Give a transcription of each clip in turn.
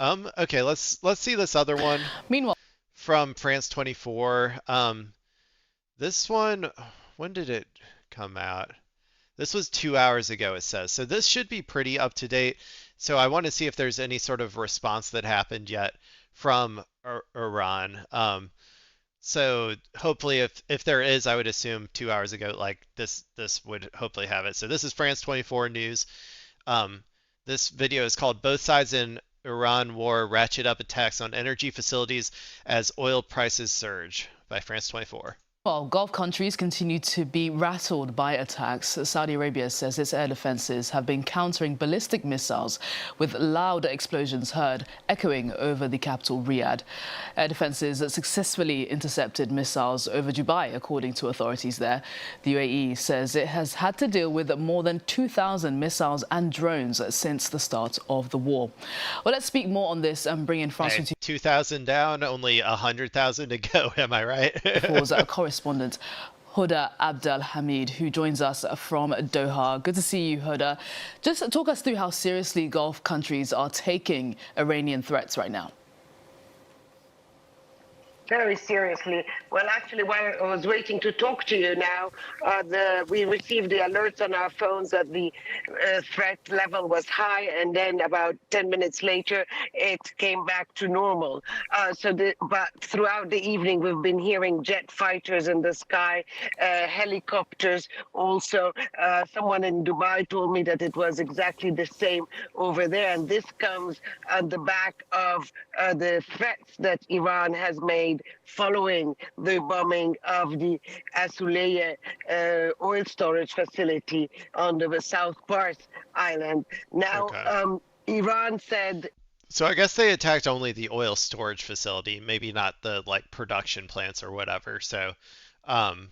Okay, let's see this other one Meanwhile, from France 24. This one, when did it come out? This was 2 hours ago, it says. So this should be pretty up to date. So I want to see if there's any sort of response that happened yet from Iran. So hopefully, if there is, I would assume 2 hours ago, like this would hopefully have it. So this is France 24 news. Um, this video is called "Both Sides in Iran War Ratchet Up Attacks on Energy Facilities as Oil Prices Surge" by France 24. Well, Gulf countries continue to be rattled by attacks. Saudi Arabia says its air defenses have been countering ballistic missiles with loud explosions heard echoing over the capital, Riyadh. Air defenses successfully intercepted missiles over Dubai, according to authorities there. The UAE says it has had to deal with more than 2,000 missiles and drones since the start of the war. Well, let's speak more on this and bring in France Hey, 2,000 down, only 100,000 to go. Am I right? 24's correspondent Huda Abdel Hamid, who joins us from Doha. Good to see you, Huda. Just talk us through how seriously Gulf countries are taking Iranian threats right now. Very seriously. Well, actually, while I was waiting to talk to you now, we received the alerts on our phones that the threat level was high, and then about 10 minutes later, it came back to normal. But throughout the evening, we've been hearing jet fighters in the sky, helicopters. Also, someone in Dubai told me that it was exactly the same over there, and this comes on the back of the threats that Iran has made following the bombing of the Asuleye oil storage facility on the South Pars Island. Now, Okay. Iran said. So I guess they attacked only the oil storage facility, maybe not the like production plants or whatever. So, um,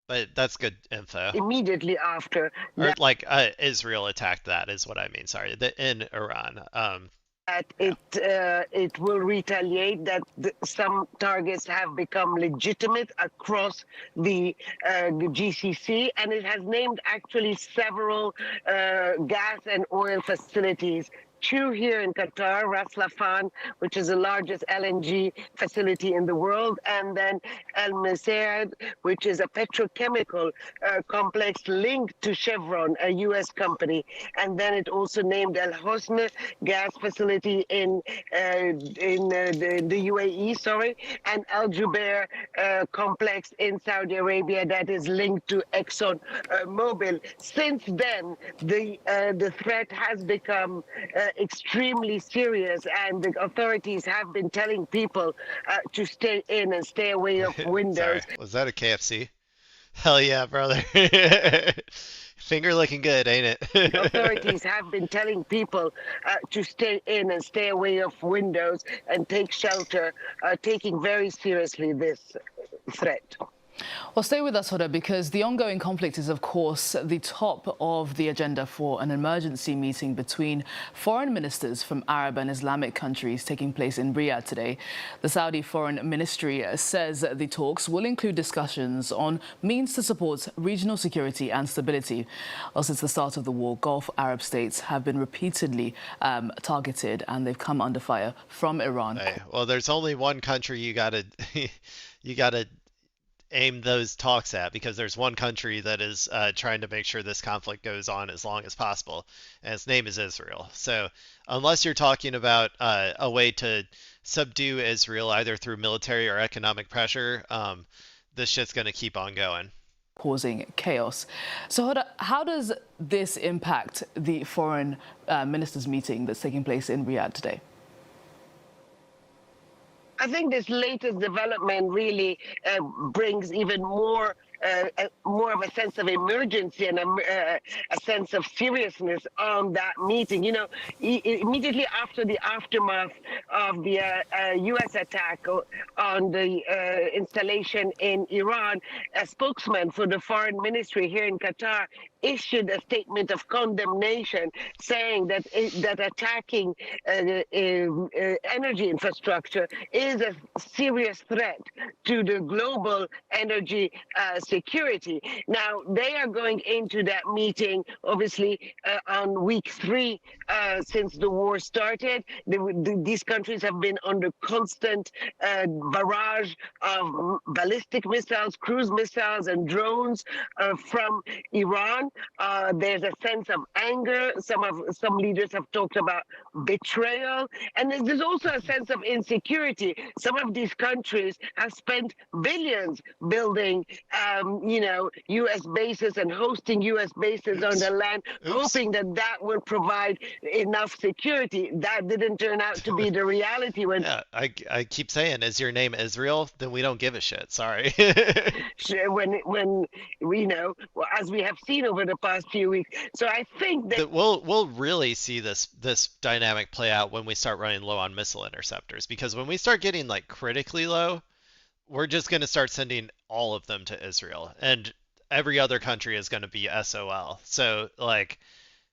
but that's good info. Immediately after Or that, like Israel attacked that is what I mean. Sorry, in Iran. Yeah. it will retaliate, that some targets have become legitimate across the GCC, and it has named actually several gas and oil facilities. Two here in Qatar, Ras Laffan, which is the largest LNG facility in the world, and then El Meserd, which is a petrochemical complex linked to Chevron, a U.S. company. And then it also named El Hosn gas facility in the UAE, sorry, and Al Jubair complex in Saudi Arabia that is linked to Exxon Mobil. Since then, the threat has become extremely serious, and the authorities have been telling people to stay in and stay away of Sorry, windows. was that a KFC? Hell yeah, brother. Finger looking good, ain't The it? authorities have been telling people to stay in and stay away of windows and take shelter, taking very seriously this threat. Well, stay with us, Hoda, because the ongoing conflict is, of course, the top of the agenda for an emergency meeting between foreign ministers from Arab and Islamic countries taking place in Riyadh today. The Saudi Foreign Ministry says the talks will include discussions on means to support regional security and stability. Well, since the start of the war, Gulf Arab states have been repeatedly targeted, and they've come under fire from Iran. Hey, well, there's only one country you gotta you gotta aim those talks at, because there's one country that is trying to make sure this conflict goes on as long as possible, and its name is Israel. So unless you're talking about a way to subdue Israel either through military or economic pressure, this shit's going to keep on going. Causing chaos. So how does this impact the foreign ministers meeting that's taking place in Riyadh today? I think this latest development really brings even more of a sense of emergency and a sense of seriousness on that meeting. You know, immediately after the aftermath of the U.S. attack on the installation in Iran, a spokesman for the foreign ministry here in Qatar issued a statement of condemnation saying that that attacking energy infrastructure is a serious threat to the global energy security. Now, they are going into that meeting, obviously, on week three since the war started. These countries have been under constant barrage of ballistic missiles, cruise missiles, and drones from Iran. There's a sense of anger. Some leaders have talked about betrayal, and there's also a sense of insecurity. Some of these countries have spent billions building, U.S. bases and hosting U.S. bases on Oops. the land, Oops. hoping that that will provide enough security. That didn't turn out to be the reality when Yeah, I keep saying, is your name Israel? Then we don't give a shit. Sorry. when as we have seen over the past few weeks. So I think that That we'll really see this dynamic play out when we start running low on missile interceptors, because when we start getting like critically low, we're just going to start sending all of them to Israel, and every other country is going to be SOL. So like,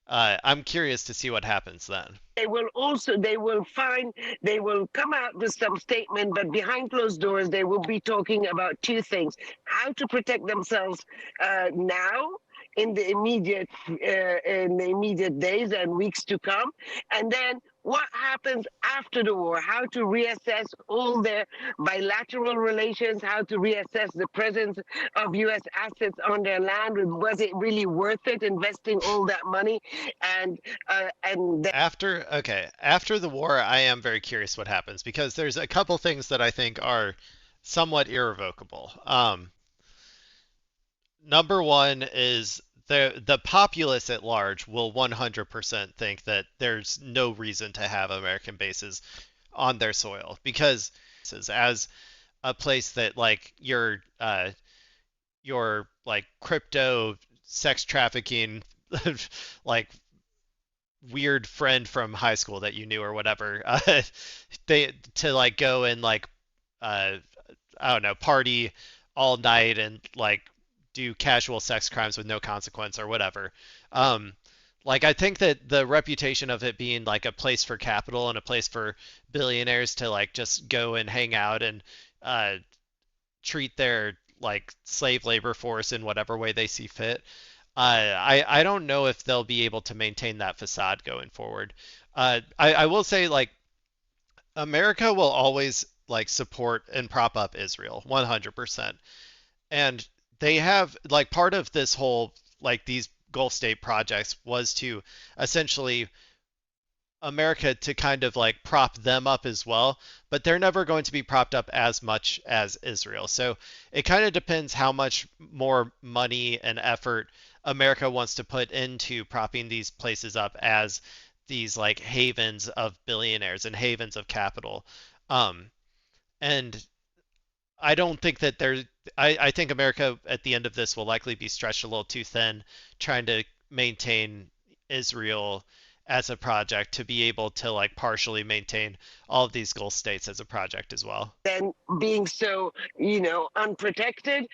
I'm curious to see what happens then. they will come out with some statement, but behind closed doors they will be talking about two things: how to protect themselves now in the immediate days and weeks to come, and then what happens after the war, how to reassess all their bilateral relations, how to reassess the presence of U.S. assets on their land. Was it really worth it investing all that money? And After the war, I am very curious what happens, because there's a couple things that I think are somewhat irrevocable. Number one is the populace at large will 100% think that there's no reason to have American bases on their soil, because as a place that like your like crypto sex trafficking like weird friend from high school that you knew or whatever, they to like go and like uh I don't know, party all night and like do casual sex crimes with no consequence or whatever. Um, like I think that the reputation of it being like a place for capital and a place for billionaires to like just go and hang out and uh, treat their like slave labor force in whatever way they see fit. I don't know if they'll be able to maintain that facade going forward. I will say like America will always like support and prop up Israel 100%. And they have like part of this whole like these Gulf state projects was to essentially America to kind of like prop them up as well, but they're never going to be propped up as much as Israel. So it kind of depends how much more money and effort America wants to put into propping these places up as these like havens of billionaires and havens of capital. Um, and I don't think that there's. I think America at the end of this will likely be stretched a little too thin, trying to maintain Israel as a project to be able to like partially maintain all of these Gulf states as a project as well. then being so, unprotected.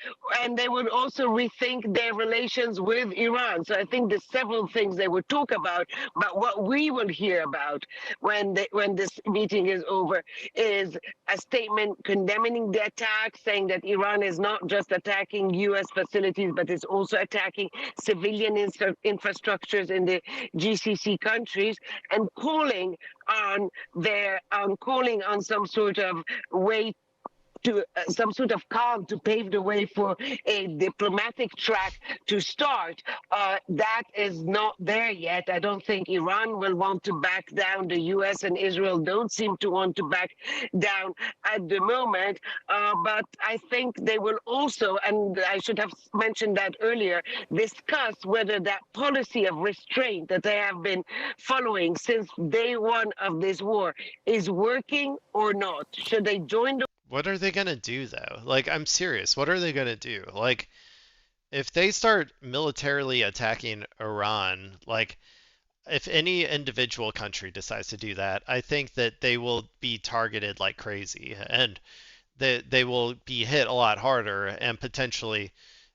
And they would also rethink their relations with Iran. So I think there's several things they would talk about. But what we will hear about when this meeting is over is a statement condemning the attack, saying that Iran is not just attacking U.S. facilities, but is also attacking civilian infrastructures in the GCC countries, and calling on some sort of way to some sort of calm to pave the way for a diplomatic track to start. That is not there yet. I don't think Iran will want to back down. The U.S. and Israel don't seem to want to back down at the moment. But I think they will also, and I should have mentioned that earlier, discuss whether that policy of restraint that they have been following since day one of this war is working or not. Should they join the What are they gonna do though? Like, I'm serious. What are they gonna do? Like, if they start militarily attacking Iran, like, if any individual country decides to do that, I think that they will be targeted like crazy, and they will be hit a lot harder, and potentially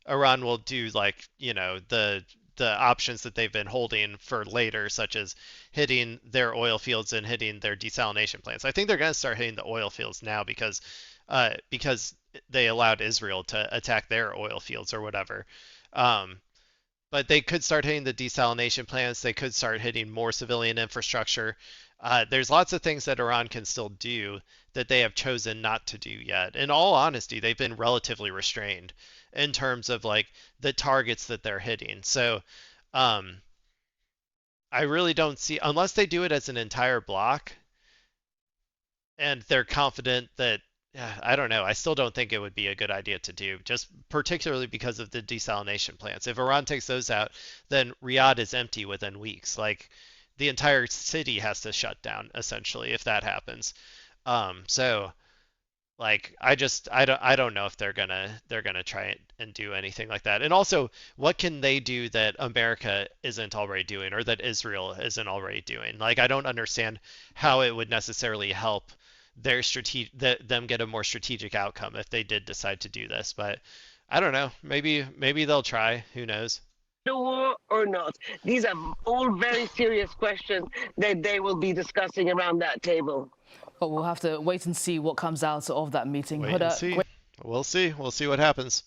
Iran will do like, the the options that they've been holding for later, such as hitting their oil fields and hitting their desalination plants. I think they're going to start hitting the oil fields now because they allowed Israel to attack their oil fields or whatever. Um, but they could start hitting the desalination plants. They could start hitting more civilian infrastructure. There's lots of things that Iran can still do that they have chosen not to do yet. In all honesty, they've been relatively restrained in terms of like the targets that they're hitting. So um, I really don't see, unless they do it as an entire block and they're confident that, yeah, I don't know. I still don't think it would be a good idea to do, just particularly because of the desalination plants. If Iran takes those out, then Riyadh is empty within weeks. Like the entire city has to shut down essentially if that happens. So like I don't know if they're gonna try and do anything like that. And also, what can they do that America isn't already doing or that Israel isn't already doing? Like I don't understand how it would necessarily help them get a more strategic outcome if they did decide to do this. But I don't know. Maybe they'll try. Who knows? The war or not? These are all very serious questions that they will be discussing around that table. But we'll have to wait and see what comes out of that meeting. Wait and see. We'll see. We'll see what happens.